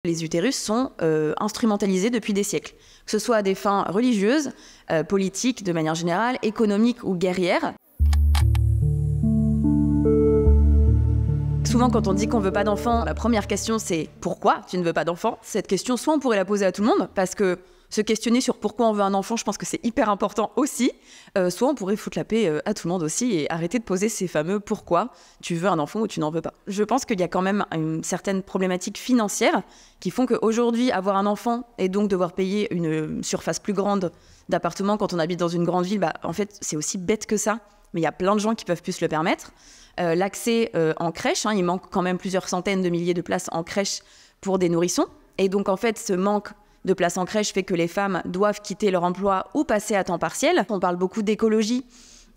Les utérus sont instrumentalisés depuis des siècles, que ce soit à des fins religieuses, politiques de manière générale, économiques ou guerrières. Souvent, quand on dit qu'on ne veut pas d'enfants, la première question c'est « Pourquoi tu ne veux pas d'enfants ?» Cette question, soit on pourrait la poser à tout le monde, parce que se questionner sur pourquoi on veut un enfant, je pense que c'est hyper important aussi. Soit on pourrait foutre la paix à tout le monde aussi et arrêter de poser ces fameux « Pourquoi tu veux un enfant ou tu n'en veux pas ?» Je pense qu'il y a quand même une certaine problématique financière qui font qu'aujourd'hui, avoir un enfant et donc devoir payer une surface plus grande d'appartement quand on habite dans une grande ville, en fait, c'est aussi bête que ça. Mais il y a plein de gens qui peuvent plus se le permettre. L'accès en crèche, il manque quand même plusieurs centaines de milliers de places en crèche pour des nourrissons. Et donc, en fait, ce manque de places en crèche fait que les femmes doivent quitter leur emploi ou passer à temps partiel. On parle beaucoup d'écologie.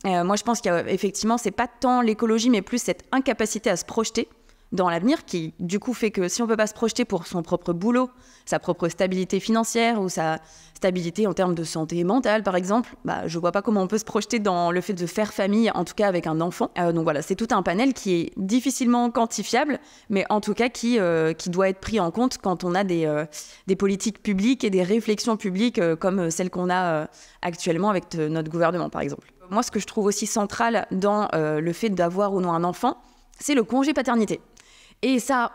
Moi, je pense qu'effectivement, c'est pas tant l'écologie, mais plus cette incapacité à se projeter dans l'avenir qui, du coup, fait que si on ne peut pas se projeter pour son propre boulot, sa propre stabilité financière ou sa stabilité en termes de santé mentale, par exemple, je ne vois pas comment on peut se projeter dans le fait de faire famille, en tout cas avec un enfant. Donc voilà, c'est tout un panel qui est difficilement quantifiable, mais en tout cas qui doit être pris en compte quand on a des politiques publiques et des réflexions publiques comme celles qu'on a actuellement avec notre gouvernement, par exemple. Moi, ce que je trouve aussi central dans le fait d'avoir ou non un enfant, c'est le congé paternité. Et ça,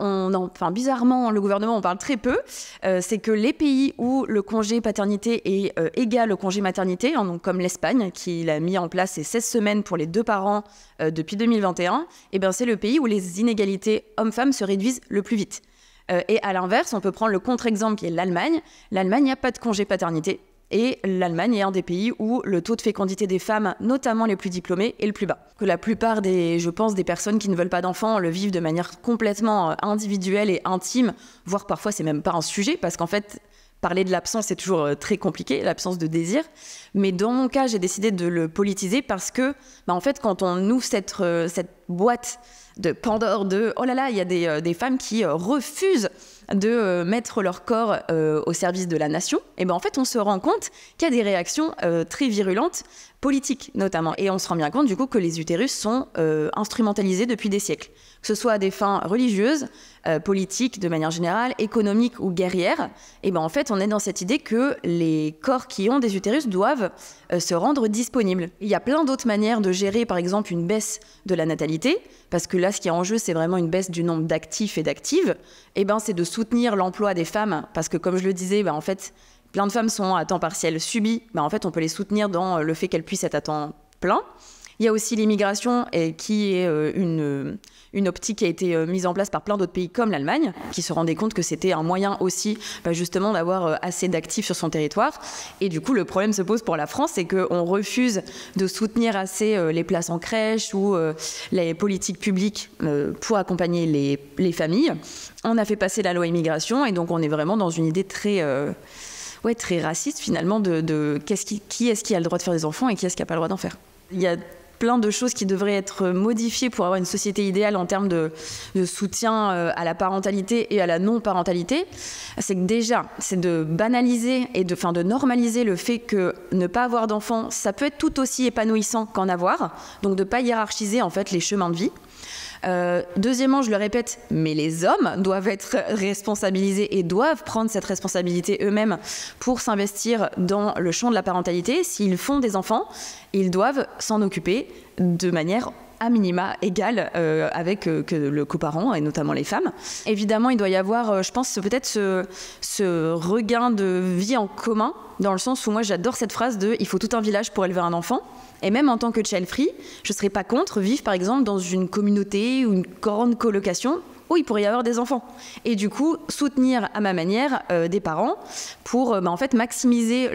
bizarrement, le gouvernement en parle très peu. C'est que les pays où le congé paternité est égal au congé maternité, donc comme l'Espagne, qui l'a mis en place, c'est 16 semaines pour les deux parents depuis 2021, c'est le pays où les inégalités hommes-femmes se réduisent le plus vite. Et à l'inverse, on peut prendre le contre-exemple qui est l'Allemagne. L'Allemagne n'a pas de congé paternité. Et l'Allemagne est un des pays où le taux de fécondité des femmes, notamment les plus diplômées, est le plus bas. Que la plupart des personnes qui ne veulent pas d'enfants le vivent de manière complètement individuelle et intime, voire parfois c'est même pas un sujet, parce qu'en fait, parler de l'absence c'est toujours très compliqué, l'absence de désir. Mais dans mon cas, j'ai décidé de le politiser parce que, en fait, quand on ouvre cette boîte de Pandore de « oh là là, il y a des femmes qui refusent de mettre leur corps au service de la nation », et en fait, on se rend compte qu'il y a des réactions très virulentes, politiques notamment. Et on se rend bien compte du coup que les utérus sont instrumentalisés depuis des siècles, que ce soit à des fins religieuses, politiques de manière générale, économiques ou guerrières. Et en fait, on est dans cette idée que les corps qui ont des utérus doivent se rendre disponibles. Il y a plein d'autres manières de gérer, par exemple, une baisse de la natalité, parce que là, ce qui est en jeu, c'est vraiment une baisse du nombre d'actifs et d'actives. C'est de soutenir l'emploi des femmes, parce que comme je le disais, en fait, plein de femmes sont à temps partiel subi. En fait, on peut les soutenir dans le fait qu'elles puissent être à temps plein. Il y a aussi l'immigration, qui est une optique qui a été mise en place par plein d'autres pays comme l'Allemagne, qui se rendaient compte que c'était un moyen aussi justement d'avoir assez d'actifs sur son territoire. Et du coup, le problème se pose pour la France, c'est qu'on refuse de soutenir assez les places en crèche ou les politiques publiques pour accompagner les familles. On a fait passer la loi immigration et donc on est vraiment dans une idée très raciste finalement de qui est-ce qui a le droit de faire des enfants et qui est-ce qui n'a pas le droit d'en faire. Il y a plein de choses qui devraient être modifiées pour avoir une société idéale en termes de soutien à la parentalité et à la non-parentalité. C'est que déjà, c'est de banaliser et de normaliser le fait que ne pas avoir d'enfants, ça peut être tout aussi épanouissant qu'en avoir. Donc de ne pas hiérarchiser en fait les chemins de vie. Deuxièmement, je le répète, mais les hommes doivent être responsabilisés et doivent prendre cette responsabilité eux-mêmes pour s'investir dans le champ de la parentalité. S'ils font des enfants, ils doivent s'en occuper de manière à minima égale avec le coparent et notamment les femmes. Évidemment, il doit y avoir, je pense, peut-être ce regain de vie en commun, dans le sens où moi j'adore cette phrase de « il faut tout un village pour élever un enfant ». Et même en tant que child free, je ne serais pas contre vivre par exemple dans une communauté ou une grande colocation où il pourrait y avoir des enfants. Et du coup, soutenir à ma manière des parents pour en fait maximiser,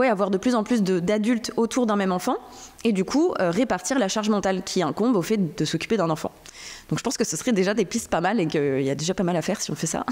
avoir de plus en plus d'adultes autour d'un même enfant et du coup répartir la charge mentale qui incombe au fait de s'occuper d'un enfant. Donc je pense que ce serait déjà des pistes pas mal et qu'il y a déjà pas mal à faire si on fait ça.